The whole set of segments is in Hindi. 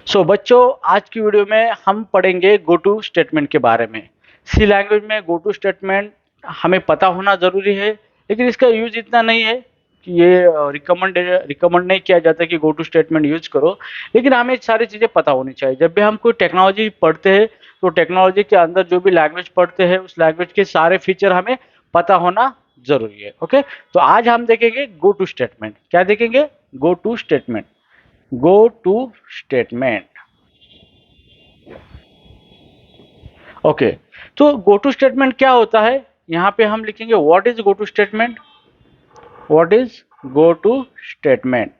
सो बच्चों, आज की वीडियो में हम पढ़ेंगे गो टू स्टेटमेंट के बारे में। सी लैंग्वेज में गो टू स्टेटमेंट हमें पता होना ज़रूरी है, लेकिन इसका यूज इतना नहीं है कि ये रिकमेंड नहीं किया जाता कि गो टू स्टेटमेंट यूज करो। लेकिन हमें सारी चीज़ें पता होनी चाहिए। जब भी हम कोई टेक्नोलॉजी पढ़ते हैं तो टेक्नोलॉजी के अंदर जो भी लैंग्वेज पढ़ते हैं उस लैंग्वेज के सारे फीचर हमें पता होना जरूरी है। ओके, तो आज हम देखेंगे गो टू स्टेटमेंट। क्या देखेंगे? Go to statement. Go to statement. Okay, तो गो टू स्टेटमेंट क्या होता है? यहाँ पे हम लिखेंगे what is go to statement. What is go to statement.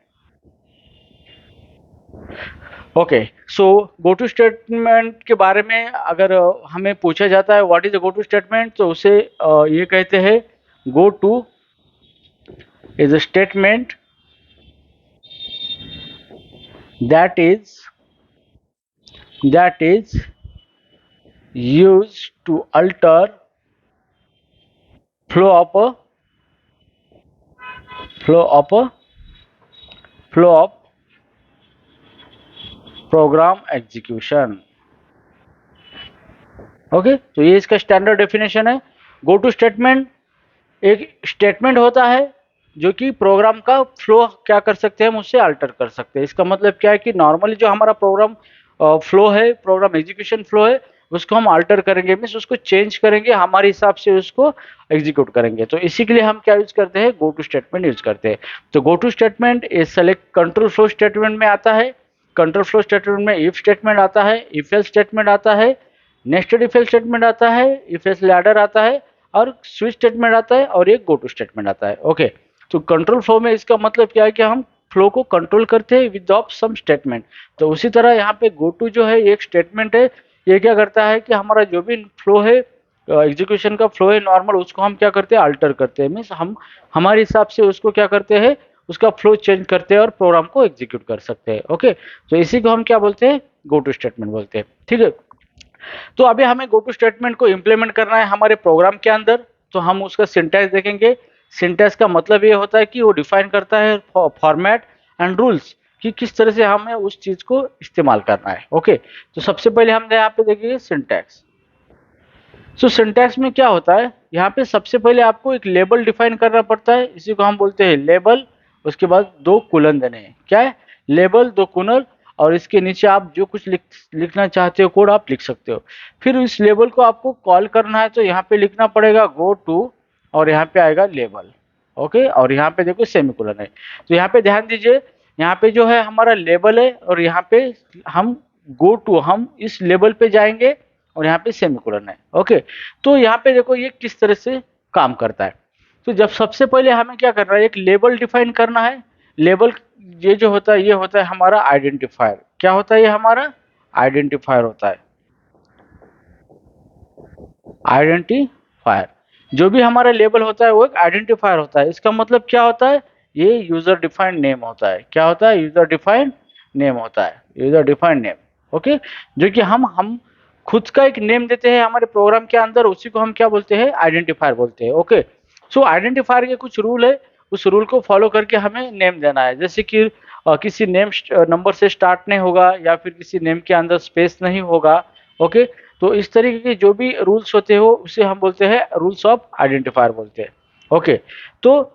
Okay, so go to statement के बारे में अगर हमें पूछा जाता है what is go to statement, तो उसे ये कहते हैं go to is a statement that is used to alter flow of program execution। ओके, तो ये इसका स्टैंडर्ड डेफिनेशन है। गो टू स्टेटमेंट एक स्टेटमेंट होता है जो कि प्रोग्राम का फ्लो क्या कर सकते हैं, हम उससे अल्टर कर सकते हैं। इसका मतलब क्या है कि नॉर्मली जो हमारा प्रोग्राम फ्लो है, प्रोग्राम एग्जीक्यूशन फ्लो है, उसको हम अल्टर करेंगे, मीन्स उसको चेंज करेंगे, हमारे हिसाब से उसको एग्जीक्यूट करेंगे। तो इसी के लिए हम क्या यूज करते हैं? गो टू स्टेटमेंट यूज करते हैं। तो गो टू स्टेटमेंट इस सेलेक्ट कंट्रोल फ्लो स्टेटमेंट में आता है। कंट्रोल फ्लो स्टेटमेंट में इफ स्टेटमेंट आता है, इफ एल्स स्टेटमेंट आता है, नेस्टेड इफ एल्स स्टेटमेंट आता है, इफ एल्स लैडर आता है, और स्विच स्टेटमेंट आता है, और एक गो टू स्टेटमेंट आता है। ओके, तो कंट्रोल फ्लो में इसका मतलब क्या है कि हम फ्लो को कंट्रोल करते हैं विद ऑफ सम स्टेटमेंट। तो उसी तरह यहाँ पे गो टू जो है एक स्टेटमेंट है। ये क्या करता है कि हमारा जो भी फ्लो है, एग्जीक्यूशन का फ्लो है नॉर्मल, उसको हम क्या करते हैं? अल्टर करते हैं, मीन्स हम हमारे हिसाब से उसको क्या करते हैं? उसका फ्लो चेंज करते हैं और प्रोग्राम को एग्जीक्यूट कर सकते हैं। ओके, तो इसी को हम क्या बोलते हैं? गो टू स्टेटमेंट बोलते हैं। ठीक है, तो अभी हमें गो टू स्टेटमेंट को इम्प्लीमेंट करना है हमारे प्रोग्राम के अंदर। तो हम उसका सिंटैक्स देखेंगे। सिंटैक्स का मतलब ये होता है कि वो डिफाइन करता है फॉर्मेट एंड रूल्स कि किस तरह से हमें उस चीज को इस्तेमाल करना है। ओके, तो सबसे पहले हम यहाँ पे देखेंगे सिंटैक्स। सो सिंटैक्स में क्या होता है? यहाँ पे सबसे पहले आपको एक लेबल डिफाइन करना पड़ता है, इसी को हम बोलते हैं लेबल। उसके बाद दो कोलन देने हैं। क्या है? लेबल, दो कोलन, और इसके नीचे आप जो कुछ लिखना चाहते हो कोड आप लिख सकते हो। फिर इस लेबल को आपको कॉल करना है, तो यहाँ पे लिखना पड़ेगा गो टू, और यहाँ पे आएगा लेबल। ओके, और यहाँ पे देखो सेमीकोलन है। तो यहाँ पे ध्यान दीजिए, यहाँ पे जो है हमारा लेबल है, और यहाँ पे हम गो टू, हम इस लेबल पे जाएंगे, और यहाँ पे सेमीकोलन है। ओके, तो यहाँ पे देखो ये किस तरह से काम करता है। तो जब सबसे पहले हमें क्या करना है? एक लेबल डिफाइन करना है। लेबल ये जो होता है, ये होता है हमारा आइडेंटिफायर। क्या होता है? ये हमारा आइडेंटिफायर होता है। आइडेंटिफायर, जो भी हमारा लेबल होता है वो एक आइडेंटिफायर होता है। इसका मतलब क्या होता है? ये यूजर डिफाइंड नेम होता है। क्या होता है? यूजर डिफाइंड नेम होता है। User defined name. ओके, जो कि हम खुद का एक नेम देते हैं हमारे प्रोग्राम के अंदर, उसी को हम क्या बोलते हैं? आइडेंटिफायर बोलते हैं। ओके, सो आइडेंटिफायर के कुछ रूल है, उस रूल को फॉलो करके हमें नेम देना है। जैसे कि किसी नेम नंबर से स्टार्ट नहीं होगा, या फिर किसी नेम के अंदर स्पेस नहीं होगा। ओके, तो इस तरीके के जो भी रूल्स होते हो उसे हम बोलते हैं रूल्स ऑफ आइडेंटिफायर बोलते हैं। ओके, तो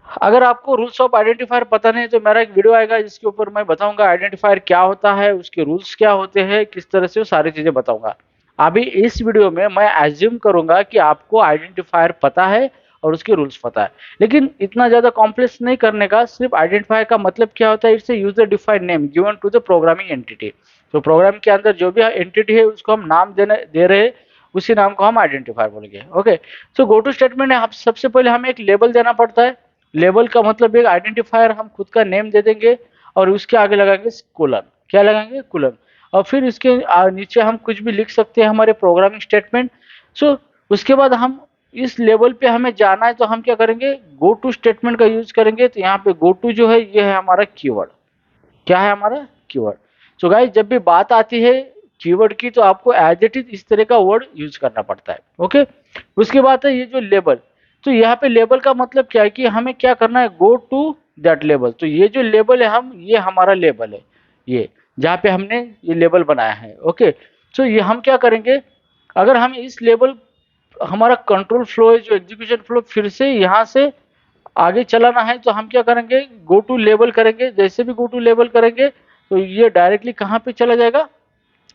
अगर आपको रूल्स ऑफ आइडेंटिफायर पता नहीं है तो मेरा एक वीडियो आएगा जिसके ऊपर मैं बताऊंगा आइडेंटिफायर क्या होता है, उसके रूल्स क्या होते हैं, किस तरह से वो सारी चीजें बताऊंगा। अभी इस वीडियो में मैं एज्यूम करूंगा कि आपको आइडेंटिफायर पता है और उसके रूल्स पता है, लेकिन इतना ज्यादा कॉम्प्लेक्स नहीं करने का। सिर्फ आइडेंटिफायर का मतलब क्या होता है? It's a user defined name given to the programming entity. तो प्रोग्राम के अंदर जो भी एंटिटी है उसको हम नाम दे रहे हैं, उसी नाम को हम आइडेंटिफायर बोलेंगे। Okay, so go to statement है, सबसे पहले हमें एक लेबल देना पड़ता है। लेबल का मतलब एक आइडेंटिफायर, हम खुद का नेम दे देंगे और उसके आगे लगाएंगे कोलन। क्या लगाएंगे? कोलन। और फिर इसके नीचे हम कुछ भी लिख सकते हैं हमारे प्रोग्रामिंग स्टेटमेंट। सो उसके बाद हम इस लेवल पे हमें जाना है तो हम क्या करेंगे? गो टू स्टेटमेंट का यूज करेंगे। तो यहाँ पे गो टू जो है ये है हमारा कीवर्ड। क्या है हमारा? कीवर्ड। सो गाइस, जब भी बात आती है कीवर्ड की तो आपको एज इट इज इस तरह का वर्ड यूज करना पड़ता है। ओके, उसके बाद है ये जो लेबल। तो यहाँ पे लेबल का मतलब क्या है कि हमें क्या करना है? Go to that label. तो ये जो लेबल है, हम ये हमारा लेबल है ये। जहाँ पे हमने ये लेबल बनाया है। ओके, तो ये हम क्या करेंगे, अगर हम इस लेबल, हमारा कंट्रोल फ्लो है जो एग्जीक्यूशन फ्लो, फिर से यहाँ से आगे चलाना है, तो हम क्या करेंगे, गो टू लेबल करेंगे। जैसे भी गो टू लेबल करेंगे तो ये डायरेक्टली कहाँ पे चला जाएगा,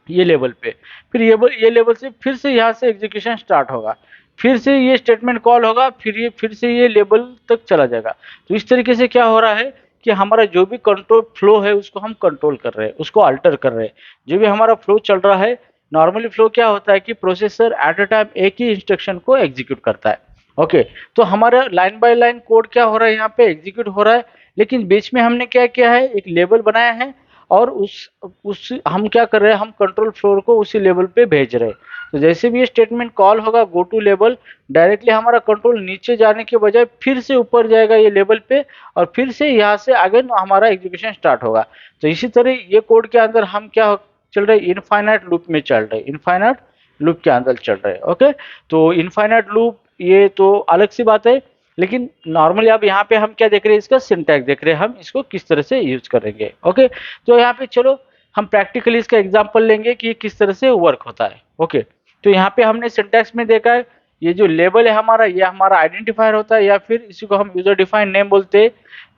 ये लेवल पे। फिर ये लेवल से फिर से यहाँ से एग्जीक्यूशन स्टार्ट होगा, फिर से ये स्टेटमेंट कॉल होगा, फिर से ये लेवल तक चला जाएगा। तो इस तरीके से क्या हो रहा है कि हमारा जो भी कंट्रोल फ्लो है उसको हम कंट्रोल कर रहे हैं, उसको अल्टर कर रहे हैं। जो भी हमारा फ्लो चल रहा है, नॉर्मली फ्लो क्या होता है कि प्रोसेसर एट अ टाइम एक ही इंस्ट्रक्शन को एग्जीक्यूट करता है। ओके, तो हमारा लाइन बाय लाइन कोड क्या हो रहा है, यहाँ पे एग्जीक्यूट हो रहा है, लेकिन बीच में हमने क्या किया है, एक लेबल बनाया है, और उस हम क्या कर रहे हैं, हम कंट्रोल फ्लोर को उसी लेवल पे भेज रहे हैं। तो जैसे भी ये स्टेटमेंट कॉल होगा गो टू लेवल, डायरेक्टली हमारा कंट्रोल नीचे जाने के बजाय फिर से ऊपर जाएगा ये लेवल पे, और फिर से यहाँ से आगे हमारा एग्जीक्यूशन स्टार्ट होगा। तो इसी तरह ये कोड के अंदर हम क्या चल रहे, इनफाइनाइट लूप में चल रहे, इनफाइनाइट लूप के अंदर चल रहे। ओके, तो इनफाइनाइट लूप ये तो अलग सी बात है, लेकिन नॉर्मली अब यहाँ पे हम क्या देख रहे हैं, इसका सिंटैक्स देख रहे हैं, हम इसको किस तरह से यूज करेंगे। ओके, तो यहाँ पे चलो हम प्रैक्टिकली इसका एग्जांपल लेंगे कि ये किस तरह से वर्क होता है। ओके, तो यहाँ पे हमने सिंटैक्स में देखा है, ये जो लेबल है हमारा, ये हमारा आइडेंटिफायर होता है, या फिर इसी को हम यूजर डिफाइंड नेम बोलते हैं।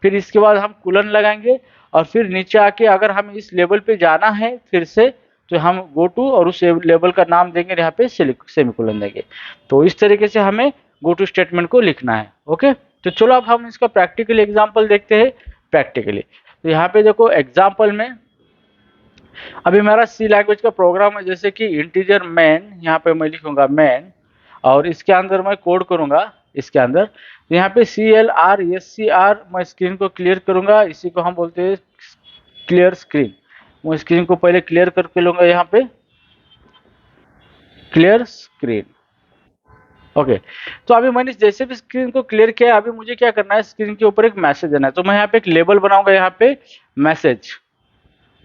फिर इसके बाद हम कुलन लगाएंगे, और फिर नीचे आके अगर हमें इस लेवल पे जाना है फिर से, तो हम गो टू और उस लेवल का नाम देंगे, यहाँ पे सेमीकोलन देंगे। तो इस तरीके से हमें गो टू स्टेटमेंट को लिखना है। ओके, तो चलो अब हम इसका प्रैक्टिकल एग्जांपल देखते हैं। प्रैक्टिकली तो यहाँ पे देखो एग्जांपल में, अभी मेरा सी लैंग्वेज का प्रोग्राम है, जैसे कि इंटीजर मैन, यहाँ पे मैं लिखूंगा मैन, और इसके अंदर मैं कोड करूंगा इसके अंदर। तो यहाँ पे CLR मैं स्क्रीन को क्लियर करूंगा, इसी को हम बोलते हैं क्लियर स्क्रीन। मैं स्क्रीन को पहले क्लियर करके लूंगा, यहाँ पे क्लियर स्क्रीन। ओके, तो अभी मैंने जैसे भी स्क्रीन को क्लियर किया, अभी मुझे क्या करना है, स्क्रीन के ऊपर एक मैसेज देना है। तो मैं यहाँ पे एक लेबल बनाऊंगा, यहाँ पे मैसेज,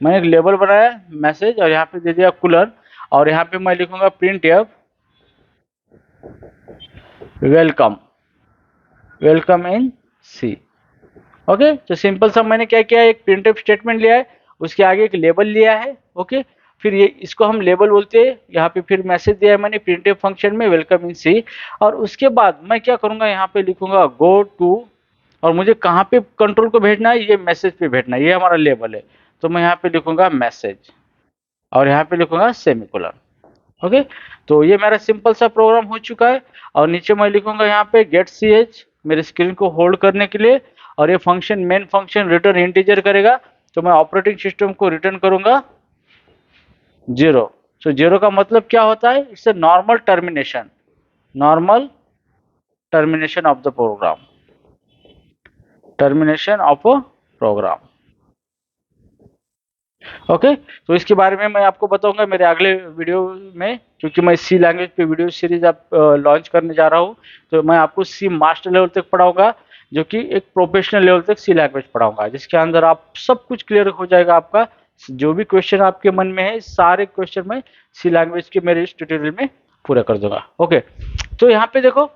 मैंने एक लेबल बनाया मैसेज, और यहाँ पे दे दिया कुलर, और यहाँ पे मैं लिखूंगा printf welcome, welcome in C. Okay, तो सिंपल सा मैंने क्या किया, एक प्रिंट एफ स्टेटमेंट लिया है, उसके आगे एक लेबल लिया है। ओके, फिर ये इसको हम लेबल बोलते हैं, यहाँ पे फिर मैसेज दिया है मैंने प्रिंट एफ फंक्शन में वेलकम इन सी। और उसके बाद मैं क्या करूंगा, यहाँ पे लिखूंगा गो टू, और मुझे कहाँ पे कंट्रोल को भेजना है, ये मैसेज पे भेजना है, ये हमारा लेबल है। तो मैं यहाँ पे लिखूंगा मैसेज, और यहाँ पे लिखूंगा सेमीकोलन। ओके, तो ये मेरा सिंपल सा प्रोग्राम हो चुका है। और नीचे मैं लिखूंगा यहाँ पे गेट सी एच, मेरे स्क्रीन को होल्ड करने के लिए, और ये function main function return integer करेगा, तो मैं ऑपरेटिंग सिस्टम को रिटर्न करूंगा 0। सो 0 का मतलब क्या होता है, it's a normal termination, normal termination of the program, termination of a program. Okay, तो इसके बारे में मैं आपको बताऊंगा मेरे अगले वीडियो में, क्योंकि मैं सी लैंग्वेज पे वीडियो सीरीज आप लॉन्च करने जा रहा हूँ। तो मैं आपको सी मास्टर लेवल तक पढ़ाऊंगा, जो कि एक प्रोफेशनल लेवल तक सी लैंग्वेज पढ़ाऊंगा, जिसके अंदर आप सब कुछ क्लियर हो जाएगा। आपका जो भी क्वेश्चन आपके मन में है, सारे क्वेश्चन मैं सी लैंग्वेज के मेरे इस ट्यूटोरियल में पूरा कर दूंगा। ओके, तो यहाँ पे देखो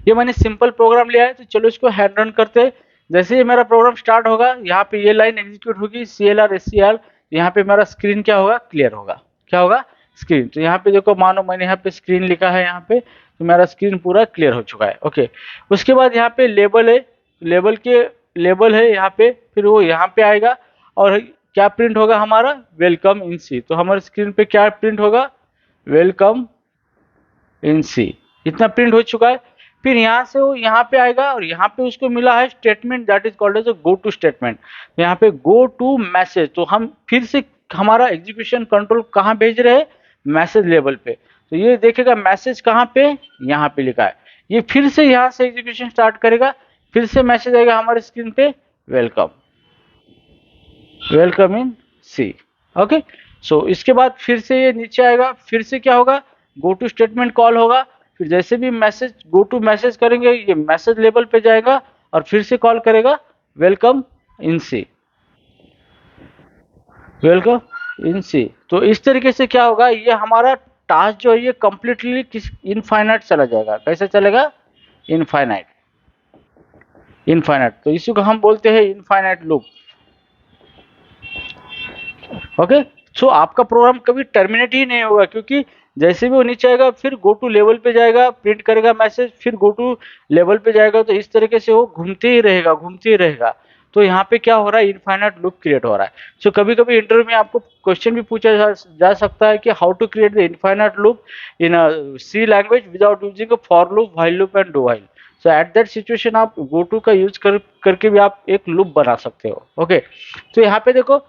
ये मैंने सिंपल प्रोग्राम लिया है, तो चलो इसको हैंड रन करते हैं। जैसे ही मेरा प्रोग्राम स्टार्ट होगा, यहाँ पे ये लाइन एग्जीक्यूट होगी CLR SCR, यहाँ पे मेरा स्क्रीन क्या होगा, क्लियर होगा। क्या होगा, स्क्रीन। तो यहाँ पे देखो, मानो मैंने यहाँ पे स्क्रीन लिखा है यहाँ पे, तो मेरा स्क्रीन पूरा क्लियर हो चुका है। ओके, उसके बाद यहाँ पे लेबल है, लेबल है यहाँ पे, फिर वो यहाँ पे आएगा, और क्या प्रिंट होगा हमारा, वेलकम इन सी। तो हमारे स्क्रीन पे क्या प्रिंट होगा, वेलकम इन सी। इतना प्रिंट हो चुका है। फिर यहाँ से वो यहाँ पे आएगा, और यहाँ पे उसको मिला है statement that is called as go to statement. यहाँ पे गो टू मैसेज, तो हम फिर से हमारा एग्जीक्यूशन कंट्रोल कहाँ भेज रहे हैं, मैसेज लेवल पे। तो ये देखेगा मैसेज कहाँ पे, यहाँ पे लिखा है, ये फिर से यहाँ से एग्जीक्यूशन स्टार्ट करेगा, फिर से मैसेज आएगा हमारे स्क्रीन पे, welcome, welcome in C. Okay, so इसके बाद फिर से ये नीचे आएगा, फिर से क्या होगा, गो टू स्टेटमेंट कॉल होगा। फिर जैसे भी मैसेज गो टू मैसेज करेंगे, ये मैसेज लेवल पे जाएगा, और फिर से कॉल करेगा welcome in C, welcome in सी। तो इस तरीके से क्या होगा, ये हमारा टास्क जो है ये कंप्लीटली किस इनफाइनाइट चला जाएगा। कैसे चलेगा, इनफाइनाइट, इनफाइनाइट। तो इसी को हम बोलते हैं इनफाइनाइट लूप। ओके। सो आपका प्रोग्राम कभी टर्मिनेट ही नहीं होगा, क्योंकि जैसे भी वो नीचे आएगा फिर गो टू लेवल पे जाएगा, प्रिंट करेगा मैसेज, फिर गो टू लेवल पे जाएगा, तो इस तरीके से वो घूमते ही रहेगा, घूमते ही रहेगा। तो यहाँ पे क्या हो रहा है, इनफाइनाइट लूप क्रिएट हो रहा है। सो कभी कभी इंटरव्यू में आपको क्वेश्चन भी पूछा जा सकता है कि how to create the infinite loop in C language without using a for loop, while loop and do while. So at that situation आप गो टू का यूज करके भी आप एक लूप बना सकते हो। ओके। तो यहाँ पे देखो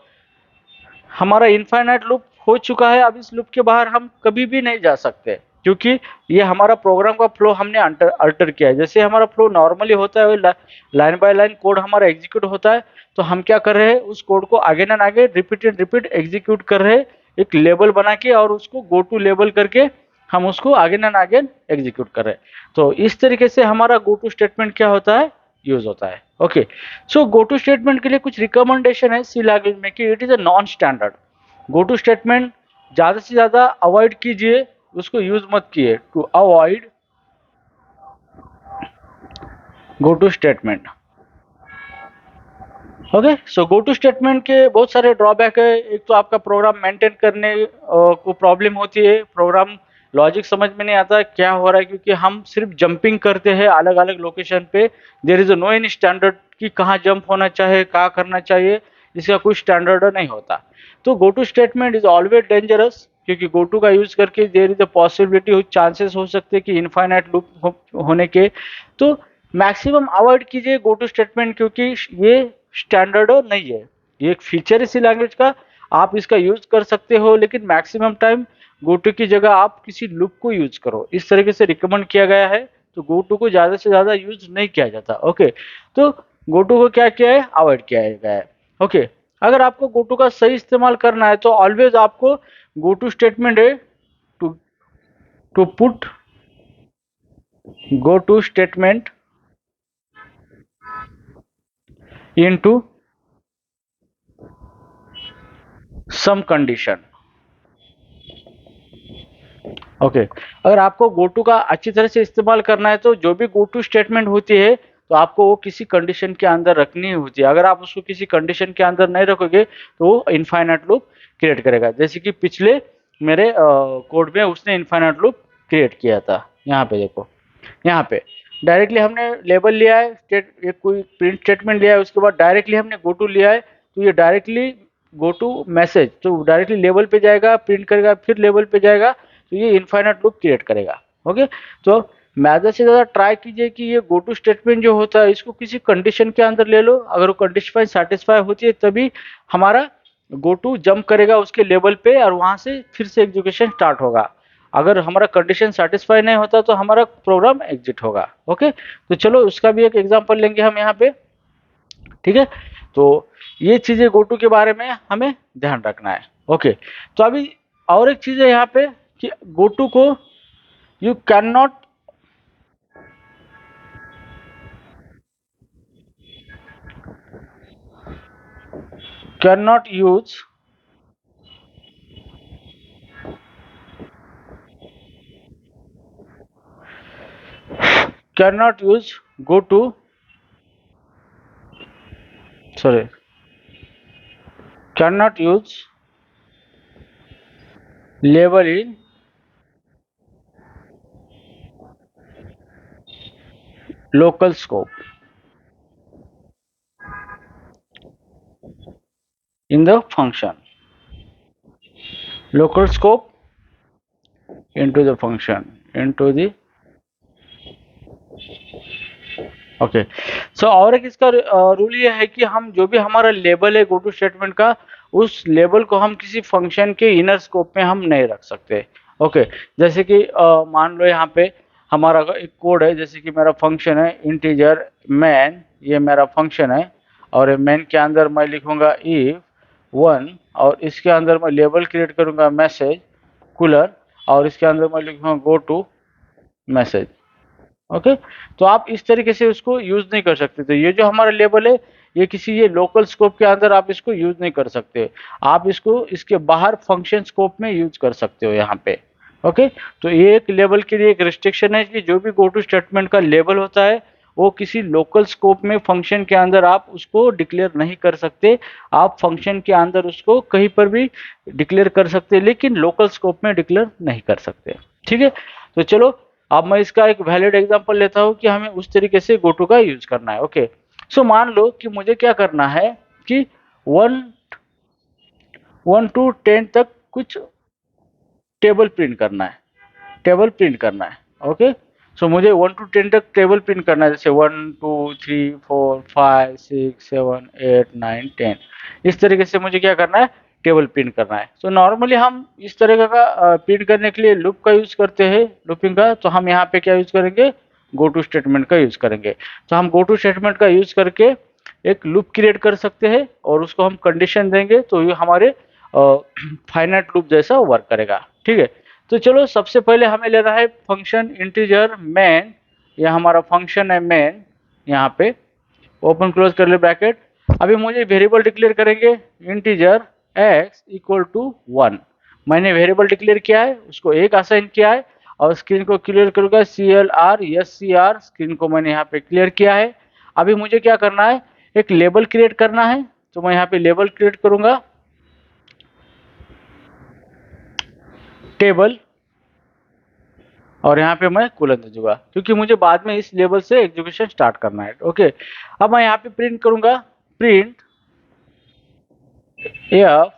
हमारा इनफाइनाइट लूप हो चुका है। अब इस लूप के बाहर हम कभी भी नहीं जा सकते, क्योंकि ये हमारा प्रोग्राम का फ्लो हमने अल्टर किया है। जैसे हमारा फ्लो नॉर्मली होता है, लाइन बाय लाइन कोड हमारा एग्जीक्यूट होता है, तो हम क्या कर रहे हैं, उस कोड को आगे ना आगे रिपीट एग्जीक्यूट कर रहे हैं, एक लेबल बना के, और उसको गो टू लेबल करके हम उसको आगे ना आगे एग्जीक्यूट कर रहे हैं। तो इस तरीके से हमारा गो टू स्टेटमेंट क्या होता है, यूज होता है। Okay. So go to statement के लिए कुछ रिकमेंडेशन है सी लैंग्वेज में कि it is a non standard. Go to statement ज्यादा से ज्यादा अवॉइड कीजिए, उसको यूज मत कीजिए। To avoid go to statement. Okay. So go to statement के बहुत सारे ड्रॉबैक है। एक तो आपका प्रोग्राम मेंटेन करने को प्रॉब्लम होती है, प्रोग्राम लॉजिक समझ में नहीं आता क्या हो रहा है, क्योंकि हम सिर्फ जंपिंग करते हैं अलग अलग लोकेशन पे। There is no any standard कि कहाँ जंप होना चाहिए, कहाँ करना चाहिए, इसका कोई स्टैंडर्ड नहीं होता। तो go to statement is always dangerous, क्योंकि गो टू का यूज करके there is a possibility, chances हो सकते हैं कि इनफाइनाइट लूप होने के। तो मैक्सिमम अवॉइड कीजिए गो टू स्टेटमेंट, क्योंकि ये स्टैंडर्ड नहीं है, ये एक फीचर इसी लैंग्वेज का। आप इसका यूज कर सकते हो, लेकिन मैक्सिमम टाइम गोटू की जगह आप किसी लूप को यूज करो, इस तरीके से रिकमेंड किया गया है। तो गोटू को ज्यादा से ज्यादा यूज नहीं किया जाता। ओके। तो गोटू को क्या किया है, अवॉइड किया गया है। ओके। अगर आपको गोटू का सही इस्तेमाल करना है तो ऑलवेज आपको गोटू स्टेटमेंट है to to put go to statement into some condition. Okay. अगर आपको गोटू का अच्छी तरह से इस्तेमाल करना है तो जो भी गोटू स्टेटमेंट होती है तो आपको वो किसी कंडीशन के अंदर रखनी होती है। अगर आप उसको किसी कंडीशन के अंदर नहीं रखोगे तो वो इनफाइनाइट लूप क्रिएट करेगा, जैसे कि पिछले मेरे कोड में उसने इनफाइनाइट लूप क्रिएट किया था। यहाँ पे देखो, यहाँ पे डायरेक्टली हमने लेबल लिया है, एक कोई प्रिंट स्टेटमेंट लिया है, उसके बाद डायरेक्टली हमने गोटू लिया है, तो ये डायरेक्टली गो टू मैसेज, तो डायरेक्टली लेवल पे जाएगा, प्रिंट करेगा, फिर लेवल पे जाएगा, तो ये इनफाइनाइट लूप क्रिएट करेगा। ओके। तो ज़्यादा से ज़्यादा ट्राई कीजिए कि ये गो टू स्टेटमेंट जो होता है इसको किसी कंडीशन के अंदर ले लो। अगर वो कंडीशन सेटिस्फाई होती है तभी हमारा गो टू जंप करेगा उसके लेवल पे, और वहां से फिर से एग्जीक्यूशन स्टार्ट होगा। अगर हमारा कंडीशन सेटिस्फाई नहीं होता तो हमारा प्रोग्राम एग्जिट होगा। ओके। तो चलो उसका भी एक एग्जांपल लेंगे हम यहाँ पे। ठीक है। तो ये चीजें गोटू के बारे में हमें ध्यान रखना है। ओके। तो अभी और एक चीज है यहाँ पे कि गोटू को you can not use go to sorry cannot use label in local scope in the function, local scope into the function into the okay. So और एक इसका रूल ये है कि हम जो भी हमारा लेबल है गो टू स्टेटमेंट का, उस लेबल को हम किसी फंक्शन के इनर स्कोप में हम नहीं रख सकते। ओके। जैसे कि मान लो यहाँ पे हमारा एक कोड है, जैसे कि मेरा फंक्शन है इंटीजर मैन, ये मेरा फंक्शन है, और मैन के अंदर मैं लिखूंगा इफ 1, और इसके अंदर मैं लेबल क्रिएट करूंगा मैसेज कूलर, और इसके अंदर मैं लिखूंगा गो टू मैसेज। ओके। तो आप इस तरीके से उसको यूज नहीं कर सकते। तो ये जो हमारा लेबल है ये किसी ये लोकल स्कोप के अंदर आप इसको यूज नहीं कर सकते, आप इसको इसके बाहर फंक्शन स्कोप में यूज कर सकते हो यहाँ पे। ओके। तो ये एक लेबल के लिए एक रिस्ट्रिक्शन है कि जो भी गो टू स्टेटमेंट का लेबल होता है वो किसी लोकल स्कोप में फंक्शन के अंदर आप उसको डिक्लेयर नहीं कर सकते। आप फंक्शन के अंदर उसको कहीं पर भी डिक्लेयर कर सकते, लेकिन लोकल स्कोप में डिक्लेयर नहीं कर सकते। ठीक है, तो चलो अब मैं इसका एक वैलिड एग्जांपल लेता हूँ कि हमें उस तरीके से गोटू का यूज करना है। ओके, सो मान लो कि मुझे क्या करना है कि 1 to 10 तक कुछ टेबल प्रिंट करना है, टेबल प्रिंट करना है। ओके, सो मुझे 1 to 10 तक टेबल प्रिंट करना है, जैसे 1 2 3 4 5 6 7 8 9 10, इस तरीके से मुझे क्या करना है, टेबल प्रिंट करना है। सो नॉर्मली हम इस तरह का प्रिंट करने के लिए लूप का यूज करते हैं, लूपिंग का। तो हम यहाँ पे क्या यूज करेंगे, गो टू स्टेटमेंट का यूज करेंगे। तो हम गो टू स्टेटमेंट का यूज करके एक लूप क्रिएट कर सकते हैं और उसको हम कंडीशन देंगे तो ये हमारे फाइनाइट लूप जैसा वर्क करेगा। ठीक है, तो चलो सबसे पहले हमें लेना है फंक्शन इंटीजर मैन। यह हमारा फंक्शन है मैन, यहाँ पे ओपन क्लोज कर ले ब्रैकेट। अभी मुझे वेरिएबल डिक्लेयर करेंगे इंटीजर x इक्वल टू 1। मैंने वेरिएबल डिक्लेयर किया है, उसको एक असाइन किया है और स्क्रीन को क्लियर करूंगा CLR स्क्रीन को मैंने यहाँ पे क्लियर किया है। अभी मुझे क्या करना है, एक लेबल क्रिएट करना है। तो मैं यहाँ पे लेबल क्रिएट करूंगा टेबल, और यहाँ पे मैं कोलन दे दूंगा क्योंकि मुझे बाद में इस लेवल से एग्जीक्यूशन स्टार्ट करना है। ओके, अब मैं यहाँ पे प्रिंट करूंगा प्रिंट एफ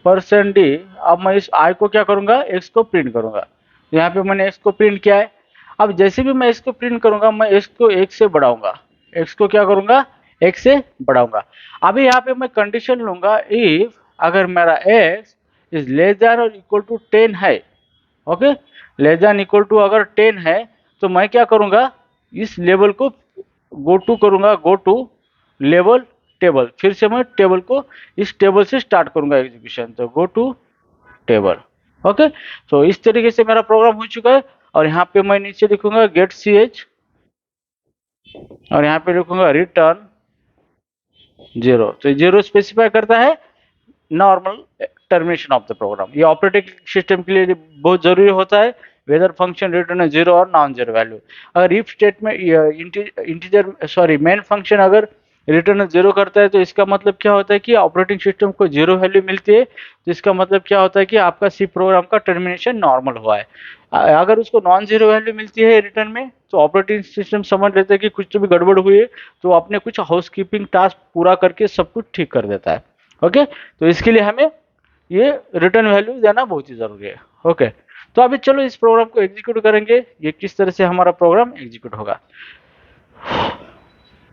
%d। अब मैं इस आई को क्या करूंगा, एक्स को प्रिंट करूंगा। यहाँ पे मैंने एक्स को प्रिंट किया है। अब जैसे भी मैं एक्स को प्रिंट करूंगा, मैं एक्स को एक से बढ़ाऊंगा, एक्स को क्या करूंगा, एक से बढ़ाऊंगा। अभी यहाँ पे मैं कंडीशन लूंगा इफ अगर मेरा एक्स इज लेस देन और इक्वल टू 10 है। Okay, less than equal to अगर 10 है तो मैं क्या करूंगा, इस लेवल को गो टू करूंगा, गो टू लेवल टेबल। फिर से मैं टेबल को इस टेबल से स्टार्ट करूंगा एग्जीक्यूशन, तो गो टू टेबल। ओके, तो इस तरीके से मेरा प्रोग्राम हो चुका है। और यहाँ पे मैं नीचे लिखूंगा गेट ch और यहाँ पे लिखूंगा रिटर्न 0। तो 0 स्पेसिफाई करता है normal termination of the program. ये ऑपरेटिंग सिस्टम के लिए बहुत जरूरी होता है, वेदर फंक्शन रिटर्न 0 और नॉन जीरो वैल्यू। अगर if statement integer sorry main function अगर रिटर्न 0 करता है तो इसका मतलब क्या होता है कि ऑपरेटिंग सिस्टम को 0 वैल्यू मिलती है। तो इसका मतलब क्या होता है कि आपका सी प्रोग्राम का टर्मिनेशन नॉर्मल हुआ है। अगर उसको नॉन जीरो वैल्यू मिलती है रिटर्न में तो ऑपरेटिंग सिस्टम समझ लेता है कि कुछ तो भी गड़बड़ हुई है, तो अपने कुछ हाउसकीपिंग टास्क पूरा करके सब कुछ ठीक कर देता है। ओके, तो इसके लिए हमें ये रिटर्न वैल्यू देना बहुत ही जरूरी है। ओके, तो अभी चलो इस प्रोग्राम को एग्जीक्यूट करेंगे, ये किस तरह से हमारा प्रोग्राम एग्जीक्यूट होगा।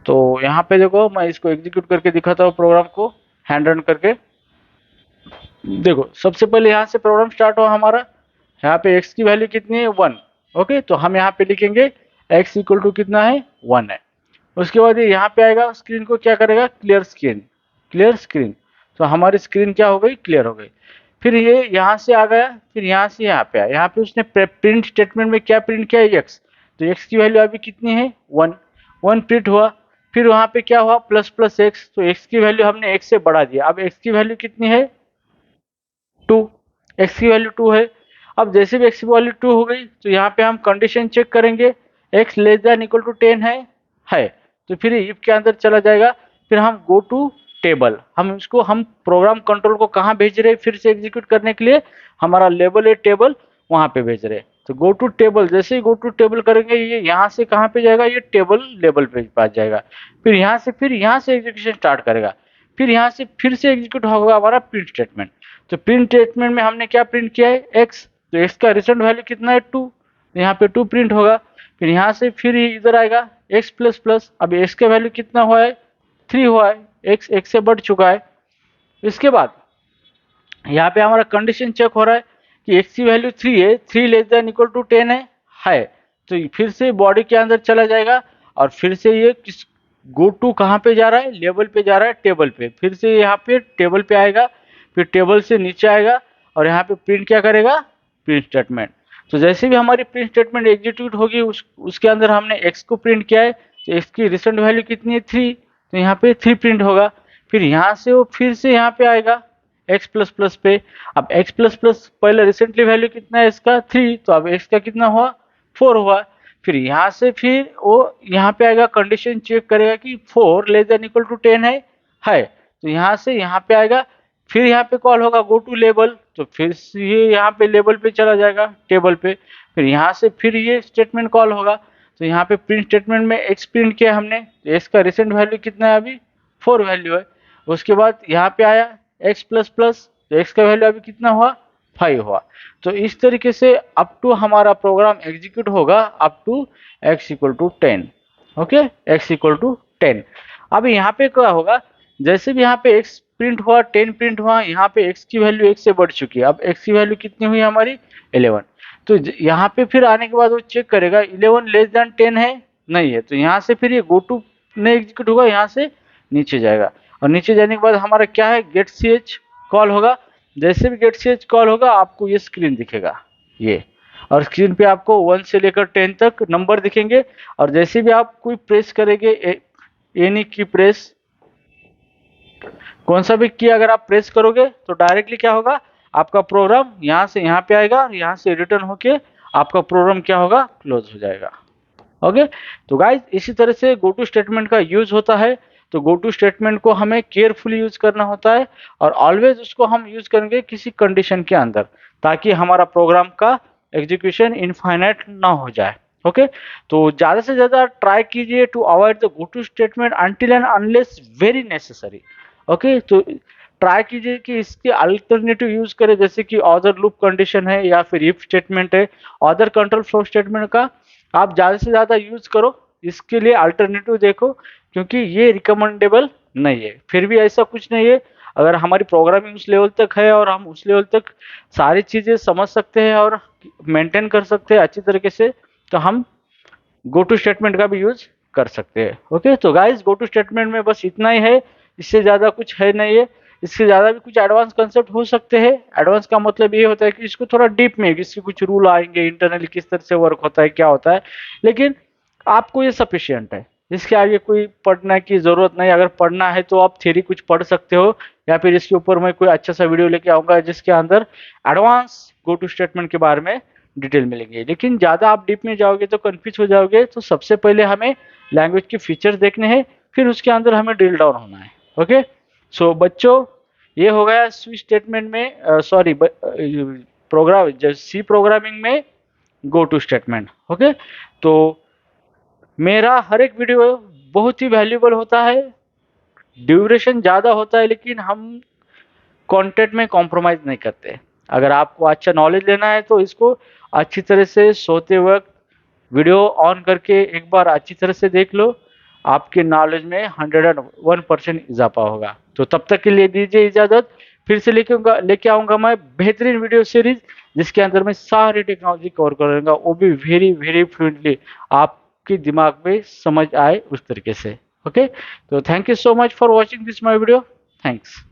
तो यहाँ पे देखो मैं इसको एग्जीक्यूट करके दिखाता हूँ प्रोग्राम को हैंड रन करके। देखो सबसे पहले यहाँ से प्रोग्राम स्टार्ट हुआ हमारा। यहाँ पे x की वैल्यू कितनी है, 1। ओके, तो हम यहाँ पे लिखेंगे x इक्वल टू कितना है, 1 है। उसके बाद ये यहाँ पे आएगा, स्क्रीन को क्या करेगा, क्लियर स्क्रीन, क्लियर स्क्रीन। तो हमारी स्क्रीन क्या हो गई, क्लियर हो गई। फिर ये यहाँ से आ गया, फिर यहाँ से यहाँ पे आया। यहाँ पे उसने प्रिंट स्टेटमेंट में क्या प्रिंट किया है, x। तो x की वैल्यू अभी कितनी है, 1 प्रिंट हुआ। फिर वहाँ पे क्या हुआ, प्लस प्लस x, तो x की वैल्यू हमने x से बढ़ा दिया। अब x की वैल्यू कितनी है, 2, x की वैल्यू 2 है। अब जैसे भी x की वैल्यू 2 हो गई तो यहाँ पे हम कंडीशन चेक करेंगे, x less than equal to 10 है तो फिर इफ के अंदर चला जाएगा। फिर हम गो टू टेबल, हम प्रोग्राम कंट्रोल को कहाँ भेज रहे हैं फिर से एग्जीक्यूट करने के लिए, हमारा लेबल है टेबल, वहां पे भेज रहे हैं। तो गो टू टेबल, जैसे ही गो टू टेबल करेंगे ये यहाँ से कहाँ पे जाएगा, ये टेबल लेबल पे पास जाएगा। फिर यहाँ से एग्जीक्यूशन स्टार्ट करेगा। फिर यहाँ से फिर से एग्जीक्यूट होगा हमारा प्रिंट स्टेटमेंट। तो प्रिंट स्टेटमेंट में हमने क्या प्रिंट किया है, x। तो x का रिसेंट वैल्यू कितना है, 2। तो यहाँ पे 2 प्रिंट होगा। फिर यहाँ से फिर इधर आएगा x प्लस प्लस। अब x का वैल्यू कितना हुआ है, 3 हुआ है, x से बढ़ चुका है। इसके बाद यहाँ पे हमारा कंडीशन चेक हो रहा है कि x की वैल्यू 3 है, 3 लेस देन इक्वल टू 10 है। तो फिर से बॉडी के अंदर चला जाएगा और फिर से ये किस गो टू कहाँ पे जा रहा है, लेवल पे जा रहा है, टेबल पे। फिर से यहाँ पे टेबल पे आएगा, फिर टेबल से नीचे आएगा और यहाँ पे प्रिंट क्या करेगा, प्रिंट स्टेटमेंट। तो जैसे भी हमारी प्रिंट स्टेटमेंट एग्जीक्यूट होगी उसके अंदर हमने x को प्रिंट किया है। तो x की रिसेंट वैल्यू कितनी है, 3। तो यहाँ पे 3 प्रिंट होगा। फिर यहाँ से वो फिर से यहाँ पे आएगा x प्लस प्लस पे। अब x प्लस प्लस पहले रिसेंटली वैल्यू कितना है इसका, 3। तो अब x का कितना हुआ, 4 हुआ। फिर यहाँ से फिर वो यहाँ पे आएगा, कंडीशन चेक करेगा कि 4 लेस देन इक्वल टू 10 है। तो यहाँ से यहाँ पे आएगा, फिर यहाँ पे कॉल होगा गो टू लेबल, तो फिर ये यहाँ पे लेबल पे चला जाएगा, टेबल पे। फिर यहाँ से फिर ये स्टेटमेंट कॉल होगा, तो यहाँ पे प्रिंट स्टेटमेंट में एक्स प्रिंट किया हमने, तो एक्स का रिसेंट वैल्यू कितना है, अभी 4 वैल्यू है। उसके बाद यहाँ पे आया एक्स प्लस प्लस, तो एक्स का वैल्यू अभी कितना हुआ, 5 हुआ। तो इस तरीके से अप टू हमारा प्रोग्राम एग्जीक्यूट होगा up to X equal to 10। Okay, X equal to 10। अब यहाँ पे क्या होगा, जैसे भी यहाँ पे x प्रिंट हुआ, 10 प्रिंट हुआ, यहाँ पे x की वैल्यू 1 से बढ़ चुकी है। अब x की वैल्यू कितनी हुई हमारी, 11। तो यहाँ पे फिर आने के बाद वो चेक करेगा 11 लेस देन 10 है, नहीं है, तो यहाँ से फिर ये गो टू नहीं एग्जीक्यूट होगा, यहाँ से नीचे जाएगा। और नीचे जाने के बाद हमारा क्या है, गेट ch कॉल होगा। जैसे भी गेट ch कॉल होगा, आपको ये स्क्रीन दिखेगा ये, और स्क्रीन पे आपको 1 से लेकर 10 तक नंबर दिखेंगे। और जैसे भी आप कोई प्रेस करेंगे, एनी की प्रेस, कौन सा भी की अगर आप प्रेस करोगे तो डायरेक्टली क्या होगा, आपका प्रोग्राम यहाँ से यहाँ पे आएगा, और यहाँ से रिटर्न होके आपका प्रोग्राम क्या होगा, क्लोज हो जाएगा। ओके, तो गाइज इसी तरह से गो टू स्टेटमेंट का यूज होता है। तो गो टू स्टेटमेंट को हमें केयरफुली यूज करना होता है, और ऑलवेज उसको हम यूज करेंगे किसी कंडीशन के अंदर, ताकि हमारा प्रोग्राम का एग्जीक्यूशन इनफाइनाइट ना हो जाए। ओके, तो ज़्यादा से ज़्यादा ट्राई कीजिए to avoid the go to statement until and unless very necessary. Okay, तो ट्राई कीजिए कि इसके अल्टरनेटिव यूज करें, जैसे कि अदर लूप कंडीशन है या फिर इफ स्टेटमेंट है, अदर कंट्रोल फ्लो स्टेटमेंट का आप ज़्यादा से ज़्यादा यूज करो। इसके लिए अल्टरनेटिव देखो, क्योंकि ये रिकमेंडेबल नहीं है। फिर भी ऐसा कुछ नहीं है, अगर हमारी प्रोग्रामिंग उस लेवल तक है और हम उस लेवल तक सारी चीज़ें समझ सकते हैं और मेंटेन कर सकते हैं अच्छी तरीके से, तो हम गो टू स्टेटमेंट का भी यूज कर सकते हैं। ओके, तो गाइस गो टू स्टेटमेंट में बस इतना ही है, इससे ज़्यादा कुछ है नहीं है। इससे ज़्यादा भी कुछ एडवांस कंसेप्ट हो सकते हैं। एडवांस का मतलब ये होता है कि इसको थोड़ा डीप में, इसके कुछ रूल आएंगे, इंटरनली किस तरह से वर्क होता है, क्या होता है, लेकिन आपको ये सफिशियंट है। इसके आगे कोई पढ़ने की ज़रूरत नहीं। अगर पढ़ना है तो आप थ्योरी कुछ पढ़ सकते हो, या फिर इसके ऊपर मैं कोई अच्छा सा वीडियो लेके आऊँगा जिसके अंदर एडवांस गो टू स्टेटमेंट के बारे में डिटेल मिलेंगे। लेकिन ज़्यादा आप डीप में जाओगे तो कंफ्यूज हो जाओगे। तो सबसे पहले हमें लैंग्वेज के फीचर्स देखने हैं, फिर उसके अंदर हमें ड्रिल डाउन होना है। ओके, सो बच्चों, ये हो गया स्विच स्टेटमेंट में, सॉरी प्रोग्राम, सी प्रोग्रामिंग में गो टू स्टेटमेंट। ओके, तो मेरा हर एक वीडियो बहुत ही वैल्यूएबल होता है, ड्यूरेशन ज़्यादा होता है, लेकिन हम कंटेंट में कॉम्प्रोमाइज़ नहीं करते। अगर आपको अच्छा नॉलेज लेना है तो इसको अच्छी तरह से सोते वक्त वीडियो ऑन करके एक बार अच्छी तरह से देख लो, आपके नॉलेज में 101% इजाफा होगा। तो तब तक के लिए दीजिए इजाज़त, फिर से लेके आऊँगा मैं बेहतरीन वीडियो सीरीज, जिसके अंदर मैं सारी टेक्नोलॉजी कवर करूँगा, वो भी वेरी वेरी फ्लुएंटली, आपके दिमाग में समझ आए उस तरीके से। ओके, तो thank you so much for watching this my video. Thanks.